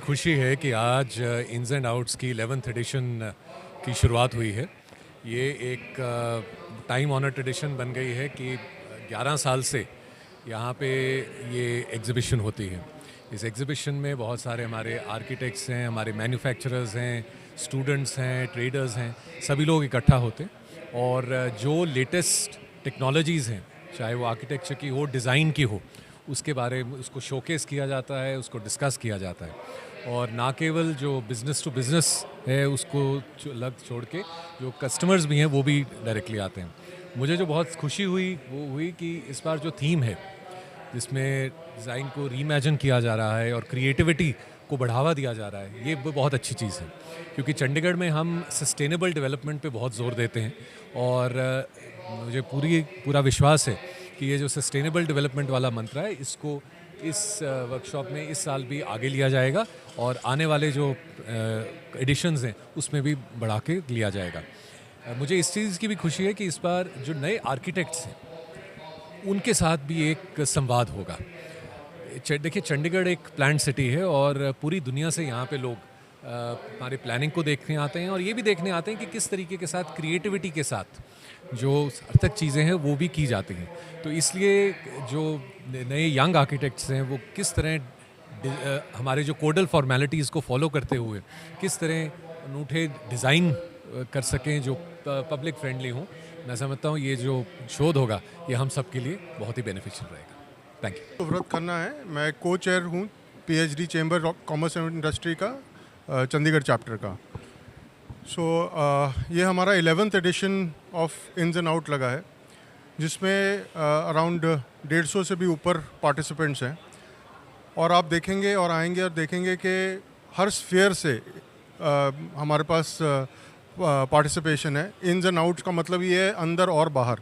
खुशी है कि आज इन्स एंड आउट्स की 11th एडिशन की शुरुआत हुई है। ये एक टाइम ऑनर ट्रेडिशन बन गई है कि 11 साल से यहाँ पे ये एग्ज़िबिशन होती है। इस एग्ज़िबिशन में बहुत सारे हमारे आर्किटेक्ट्स हैं, हमारे मैन्युफैक्चरर्स हैं, स्टूडेंट्स हैं, ट्रेडर्स हैं, सभी लोग इकट्ठा होते हैं और जो लेटेस्ट टेक्नोलॉजीज़ हैं, चाहे वो आर्किटेक्चर की हो, डिज़ाइन की हो, उसके बारे में उसको शोकेस किया जाता है, उसको डिस्कस किया जाता है। और ना केवल जो बिज़नेस टू बिज़नेस है उसको अलग छोड़ के जो कस्टमर्स भी हैं वो भी डायरेक्टली आते हैं। मुझे जो बहुत खुशी हुई वो हुई कि इस बार जो थीम है जिसमें डिज़ाइन को रीइमेजिन किया जा रहा है और क्रिएटिविटी को बढ़ावा दिया जा रहा है, ये बहुत अच्छी चीज़ है क्योंकि चंडीगढ़ में हम सस्टेनेबल डेवलपमेंट पे बहुत ज़ोर देते हैं और मुझे पूरा विश्वास है कि ये जो सस्टेनेबल डेवलपमेंट वाला मंत्र है इसको इस वर्कशॉप में इस साल भी आगे लिया जाएगा और आने वाले जो एडिशंस हैं उसमें भी बढ़ा के लिया जाएगा। मुझे इस चीज़ की भी खुशी है कि इस बार जो नए आर्किटेक्ट्स हैं उनके साथ भी एक संवाद होगा। देखिए, चंडीगढ़ एक प्लान्ड सिटी है और पूरी दुनिया से यहाँ पे लोग हमारे प्लानिंग को देखने आते हैं और ये भी देखने आते हैं कि किस तरीके के साथ क्रिएटिविटी के साथ जो सार्थक चीज़ें हैं वो भी की जाती हैं। तो इसलिए जो नए यंग आर्किटेक्ट्स हैं वो किस तरह हमारे जो कोडल फॉर्मेलिटीज़ को फॉलो करते हुए किस तरह अनूठे डिज़ाइन कर सकें जो पब्लिक फ्रेंडली हों। मैं समझता हूँ ये जो शोध होगा ये हम सब के लिए बहुत ही बेनिफिशियल रहेगा। Thank you. व्रत खन्ना है, मैं को चेयर हूँ PhD chamber of commerce and industry का चंडीगढ़ चैप्टर का। ये हमारा 11th edition of ins and out लगा है जिसमें अराउंड 150 से भी ऊपर पार्टिसिपेंट्स हैं और आप देखेंगे और आएंगे और देखेंगे कि हर स्फीयर से हमारे पास पार्टिसिपेशन है। इन्स एंड आउट्स का मतलब ये है अंदर और बाहर।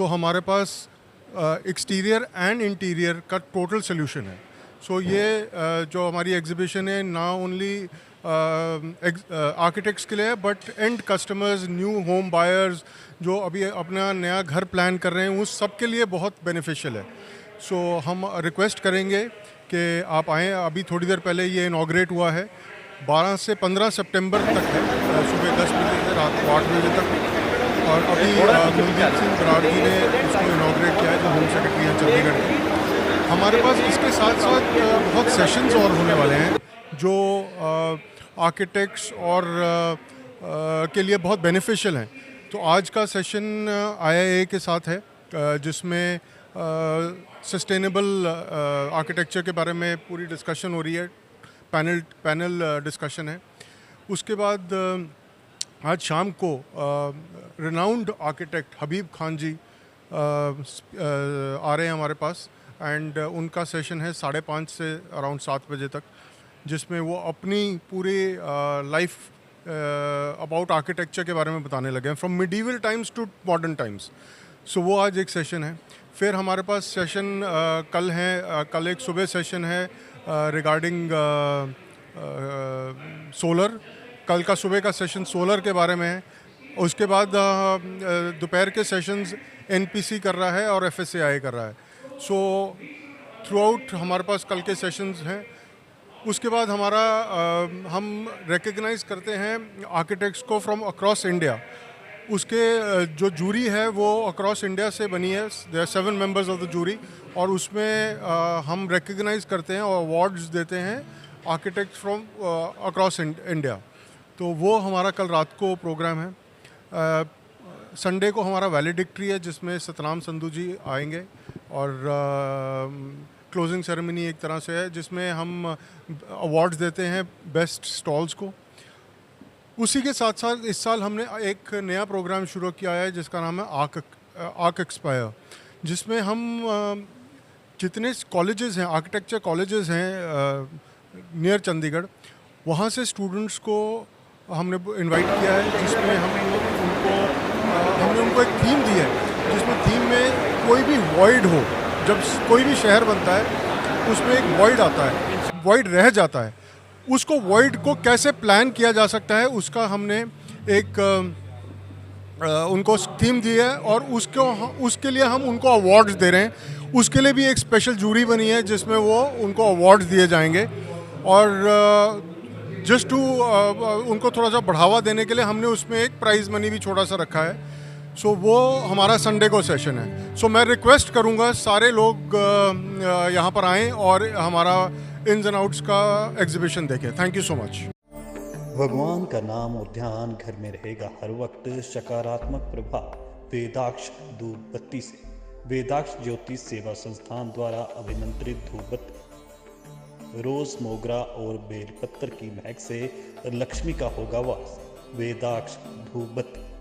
हमारे पास एक्सटीरियर एंड इंटीरियर का टोटल सोल्यूशन है। ये जो हमारी एग्जीबिशन है ना ओनली आर्किटेक्ट्स के लिए है but and customers, new home buyers जो अभी अपना नया घर प्लान कर रहे हैं उस सब के लिए बहुत बेनिफिशियल है। हम रिक्वेस्ट करेंगे कि आप आएँ। अभी थोड़ी देर पहले ये इनॉग्रेट हुआ है, 12 से 15 सितंबर तक है, सुबह 10 बजे से रात को 8 बजे तक। और अभी कुलदीप सिंह बराड़ जी ने इसको इनॉग्रेट किया है जो होम सेक्रेटरी हैं चंडीगढ़ के। हमारे पास इसके साथ साथ बहुत सेशंस और होने वाले हैं जो आर्किटेक्ट्स और के लिए बहुत बेनिफिशियल हैं। तो आज का सेशन IIA के साथ है जिसमें सस्टेनेबल आर्किटेक्चर के बारे में पूरी डिस्कशन हो रही है, पैनल डिस्कशन है। उसके बाद आज शाम को रिनाउंड आर्किटेक्ट हबीब खान जी आ रहे हैं हमारे पास एंड उनका सेशन है 5:30 से अराउंड 7 बजे तक, जिसमें वो अपनी पूरी लाइफ अबाउट आर्किटेक्चर के बारे में बताने लगे हैं, from medieval times to modern times. वो आज एक सेशन है। फिर हमारे पास सेशन कल है, कल एक सुबह सेशन है रिगार्डिंग सोलर। कल का सुबह का सेशन सोलर के बारे में है। उसके बाद दोपहर के सेशंस NPC कर रहा है और FSAI कर रहा है। थ्रू आउट हमारे पास कल के सेशंस हैं। उसके बाद हमारा हम रिकग्नाइज़ करते हैं आर्किटेक्ट्स को फ्रॉम अक्रॉस इंडिया। उसके जो जूरी है वो अक्रॉस इंडिया से बनी है, there are 7 members of the jury, और उसमें हम रिकग्नाइज़ करते हैं और अवार्ड्स देते हैं आर्किटेक्ट्स फ्रॉम अक्रॉस इंडिया। तो वो हमारा कल रात को प्रोग्राम है। संडे को हमारा वैलिडिक्ट्री है जिसमें सतनाम संधू जी आएंगे और क्लोजिंग सेरेमनी एक तरह से है जिसमें हम अवार्ड्स देते हैं बेस्ट स्टॉल्स को। उसी के साथ साथ इस साल हमने एक नया प्रोग्राम शुरू किया है जिसका नाम है आर्क एक्सपायर, जिसमें हम जितने कॉलेजेस हैं, आर्किटेक्चर कॉलेजेस हैं नियर चंडीगढ़, वहाँ से स्टूडेंट्स को हमने इनवाइट किया है, जिसमें हमने उनको एक थीम दी है जिसमें थीम में कोई भी वॉइड हो, जब कोई भी शहर बनता है उसमें एक वॉइड आता है, वॉइड रह जाता है, उसको वॉइड को कैसे प्लान किया जा सकता है उसका हमने एक उनको थीम दी है और उसके लिए हम उनको अवार्ड्स दे रहे हैं। उसके लिए भी एक स्पेशल जूरी बनी है जिसमें वो उनको अवार्ड्स दिए जाएंगे। और जस्ट टू उनको थोड़ा सा बढ़ावा देने के लिए हमने उसमें एक प्राइज़ मनी भी छोटा सा रखा है। सो वो हमारा संडे को सेशन है। सो मैं रिक्वेस्ट करूँगा सारे लोग यहाँ पर आएँ और हमारा इन्स एंड आउट्स का एग्जीबिशन देखें। Thank you so much. भगवान का नाम और ध्यान घर में रहेगा हर वक्त सकारात्मक प्रभाव वेदाक्ष धूप बत्ती से। वेदाक्ष ज्योतिष सेवा संस्थान द्वारा अभिमंत्रित धूप बत्ती रोज मोगरा और बेलपत्र की महक से लक्ष्मी का होगा वास। वेदाक्ष धूप बत्ती।